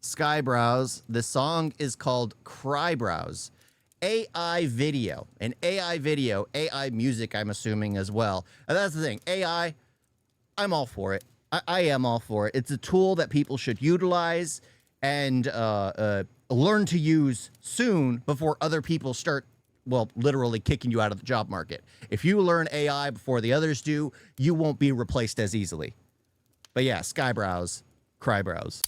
Skyebrows. The song is called Crybrows. AI video. And AI video, AI music, I'm assuming as well. And that's the thing. AI, I'm all for it. I am all for it. It's a tool that people should utilize and learn to use soon before other people start, well, literally kicking you out of the job market. If you learn AI before the others do, you won't be replaced as easily. But yeah, Skyebrows, Crybrows.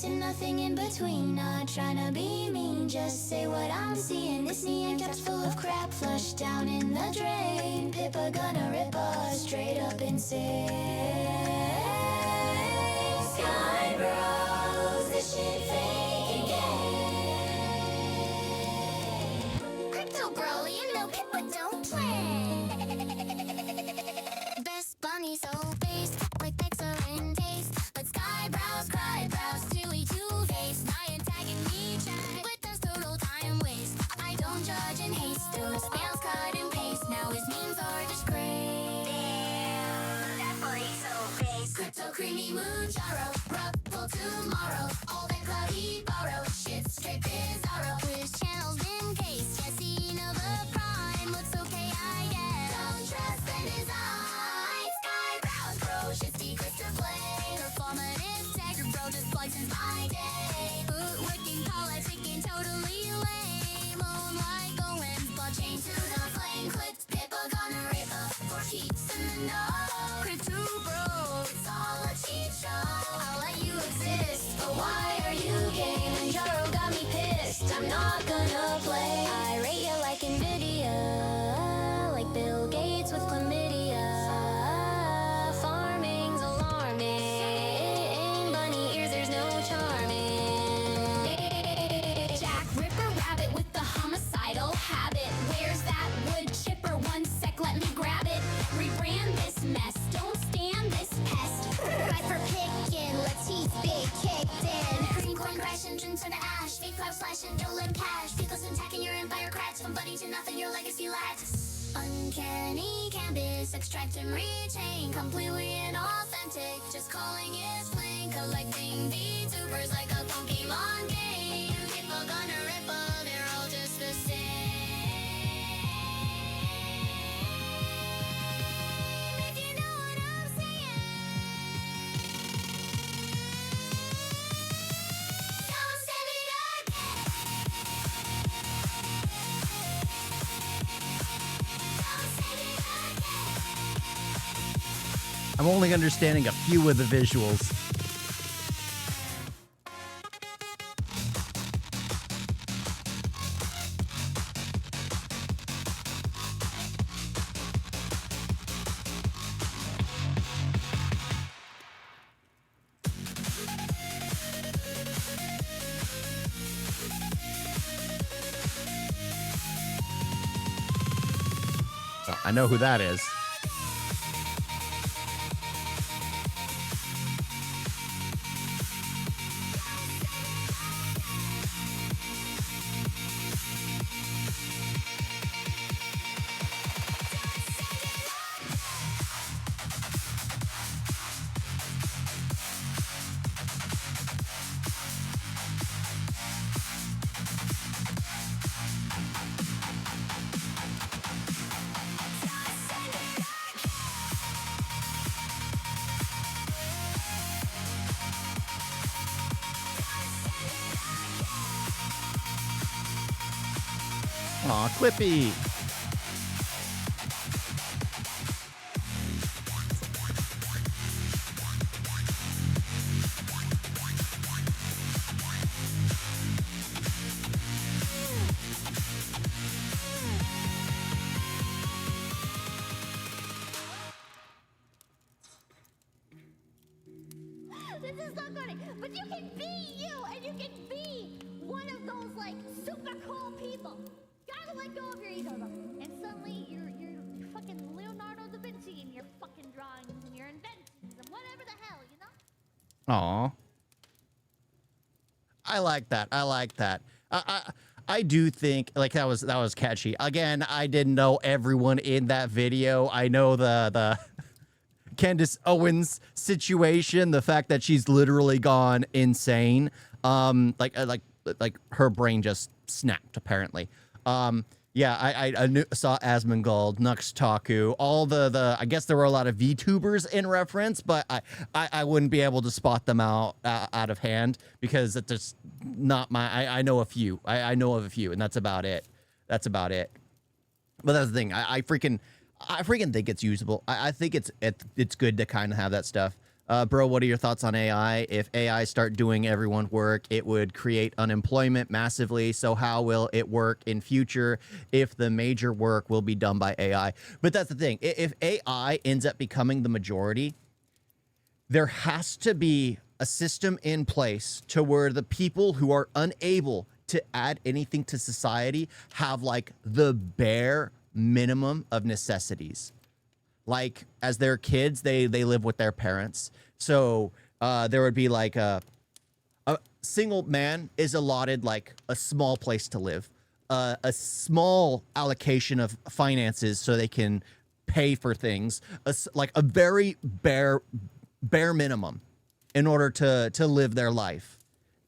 And nothing in between, not trying to be mean, just say what I'm seeing. This neon cap's full of crap, flushed down in the drain. Pippa gonna rip us straight up insane. Skyebrows, this shit fake again. Crypto bro, you know Pippa don't play. Best bunny so based, like excellent taste. But Skyebrows, Crybrows, two-faced, Ryan tagging me chat, but that's total time waste. I don't judge and haste, those nails cut and paste. Now his memes are disgrace. Damn, that boy's so based. Crypto creamy moonjaro, ruffle tomorrow. All that cloud he borrowed, shit straight bizarro. His channel's been cased, Jesse Nova Prime. Looks okay, I guess. Don't trust in his eyes. Skyebrows, bro, shit's secrets to play. Performative tech, bro, just slices my day. Footworking, politicking, totally lame. Moonlight going, blockchain to the flame. Clipped Pippa, gonna rip up for keeps in the know. Crypto bro, it's all a cheat show. I'll let you exist, but why are you gaming? Jaro got me pissed, I'm not gonna play. I rate you like Nvidia, like Bill Gates with chlamydia. Farming's alarming, bunny ears, there's no charming. Jack Ripper rabbit with the homicidal habit. Where's that wood chipper? 1 sec, let me grab it. Rebrand this mess, don't stand this pest. Right for picking, let's teeth big kicked in. Green coin crash, engine turn to ash. Fake cloud slash and Jolin cash. Vehicles attacking your empire cracks. From buddy to nothing, your legacy lacks. Uncanny canvas, extract and retain. Completely inauthentic, just calling it plain. Collecting VTubers like a Pokemon game. People gonna rip all, they're all just the same. If you know what I'm saying. Don't send it again. Don't send it again. I'm only understanding a few of the visuals. Oh, I know who that is. Aw, Clippy. This is so funny, but you can be you, and you can be one of those like super cool people. Gotta let go of your ego though, and suddenly you're fucking Leonardo da Vinci in your fucking drawings and your inventions and whatever the hell, you know? Aw. I like that. I like that. I do think like that was catchy. Again, I didn't know everyone in that video. I know the Candace Owens situation, the fact that she's literally gone insane. Like her brain just snapped apparently. Yeah, I saw Asmongold, Nux Taku, all the I guess there were a lot of VTubers in reference, but I wouldn't be able to spot them out of hand because it's just not my. I know a few. I know of a few, and that's about it. That's about it. But that's the thing. I freaking think it's usable. I think it's good to kind of have that stuff. Bro, what are your thoughts on AI? If AI start doing everyone's work, it would create unemployment massively. So how will it work in future if the major work will be done by AI? But that's the thing. If AI ends up becoming the majority, there has to be a system in place to where the people who are unable to add anything to society have like the bare minimum of necessities. Like as their kids, they live with their parents. So there would be like a single man is allotted like a small place to live, a small allocation of finances so they can pay for things, like a very bare minimum in order to live their life.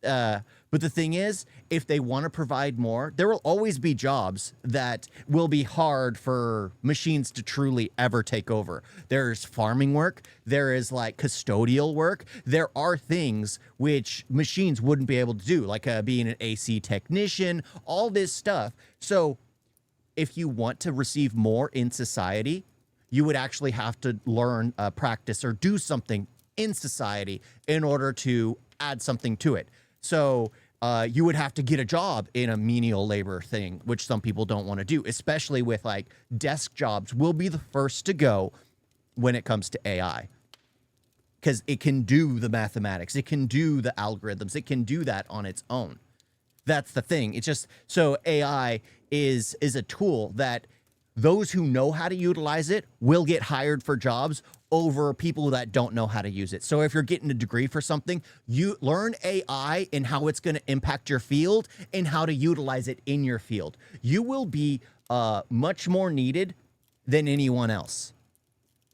But the thing is, if they want to provide more, there will always be jobs that will be hard for machines to truly ever take over. There's farming work. There is like custodial work. There are things which machines wouldn't be able to do, like being an AC technician, all this stuff. So if you want to receive more in society, you would actually have to learn, practice, or do something in society in order to add something to it. So you would have to get a job in a menial labor thing, which some people don't want to do, especially with like desk jobs will be the first to go when it comes to AI. Because it can do the mathematics, it can do the algorithms, it can do that on its own. That's the thing. It's just so AI is a tool that those who know how to utilize it will get hired for jobs over people that don't know how to use it. So if you're getting a degree for something, you learn AI and how it's going to impact your field and how to utilize it in your field. You will be much more needed than anyone else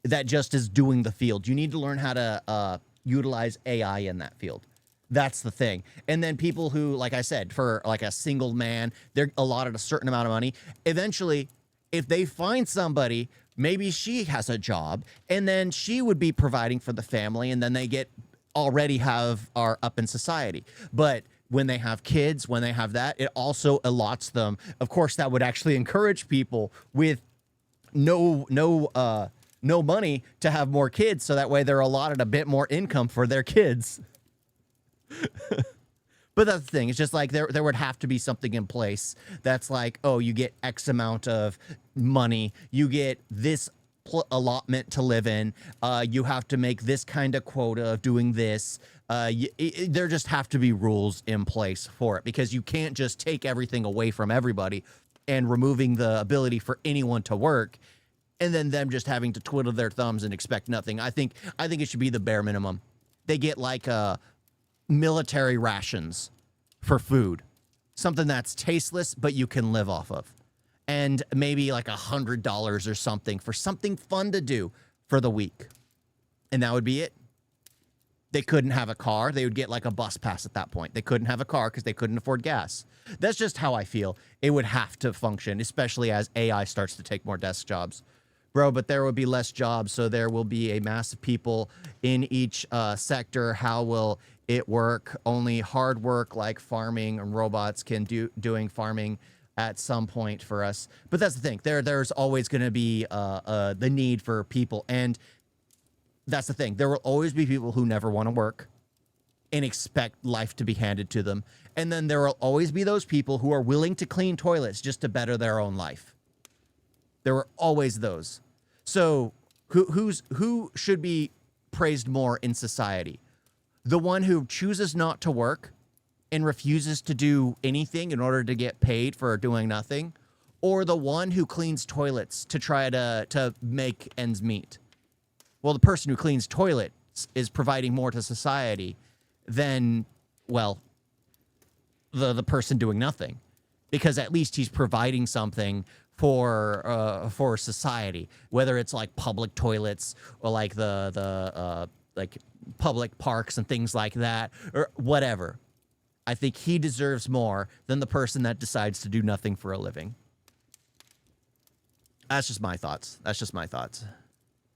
that just is doing the field. You need to learn how to utilize AI in that field. That's the thing. And then people who, like I said, for like a single man, they're allotted a certain amount of money. Eventually, if they find somebody, maybe she has a job and then she would be providing for the family and then they are up in society. But when they have kids, when they have that, it also allots them. Of course, that would actually encourage people with no money to have more kids. So that way they're allotted a bit more income for their kids. But that's the thing. It's just like there would have to be something in place that's like, oh, you get X amount of money. You get this allotment to live in. You have to make this kind of quota of doing this. There just have to be rules in place for it because you can't just take everything away from everybody and removing the ability for anyone to work and then them just having to twiddle their thumbs and expect nothing. I think it should be the bare minimum. They get like military rations for food, something that's tasteless but you can live off of, and maybe like $100 or something for something fun to do for the week, and that would be it. They couldn't have a car. They would get like a bus pass at that point. They couldn't have a car because they couldn't afford gas. That's just how I feel it would have to function, especially as AI starts to take more desk jobs. Bro, but there will be less jobs, so there will be a mass of people in each sector. How will it work? Only hard work like farming and robots can doing farming at some point for us. But that's the thing. There's always going to be the need for people, and that's the thing. There will always be people who never want to work and expect life to be handed to them, and then there will always be those people who are willing to clean toilets just to better their own life. There were always those. So who should be praised more in society? The one who chooses not to work and refuses to do anything in order to get paid for doing nothing, or the one who cleans toilets to try to make ends meet? Well, the person who cleans toilets is providing more to society than, well, the person doing nothing, because at least he's providing something for society, whether it's like public toilets or like the like public parks and things like that, or whatever. I think he deserves more than the person that decides to do nothing for a living. That's just my thoughts.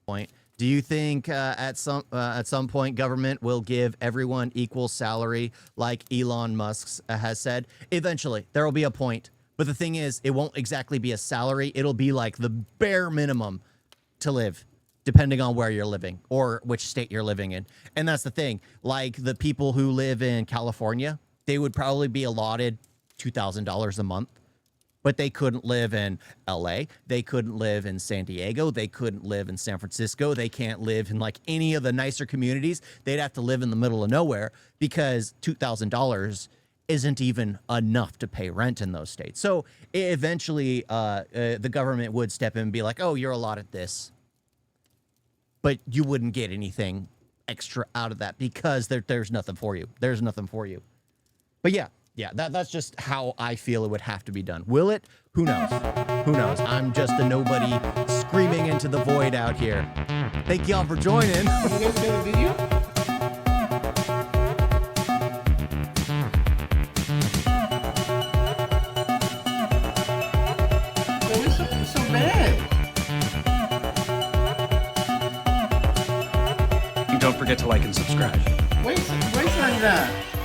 Point. Do you think at some point government will give everyone equal salary like Elon Musk has said? Eventually, there will be a point. But the thing is, it won't exactly be a salary. It'll be like the bare minimum to live, depending on where you're living or which state you're living in. And that's the thing. Like the people who live in California, they would probably be allotted $2,000 a month. But they couldn't live in LA. They couldn't live in San Diego. They couldn't live in San Francisco. They can't live in like any of the nicer communities. They'd have to live in the middle of nowhere because $2,000 isn't even enough to pay rent in those states. So eventually the government would step in and be like, oh, you're allotted this. But you wouldn't get anything extra out of that because there's nothing for you. There's nothing for you. But yeah, that's just how I feel it would have to be done. Will it? Who knows? Who knows? I'm just a nobody screaming into the void out here. Thank y'all for joining. You guys see the video? So bad. And don't forget to like and subscribe. Wait on that.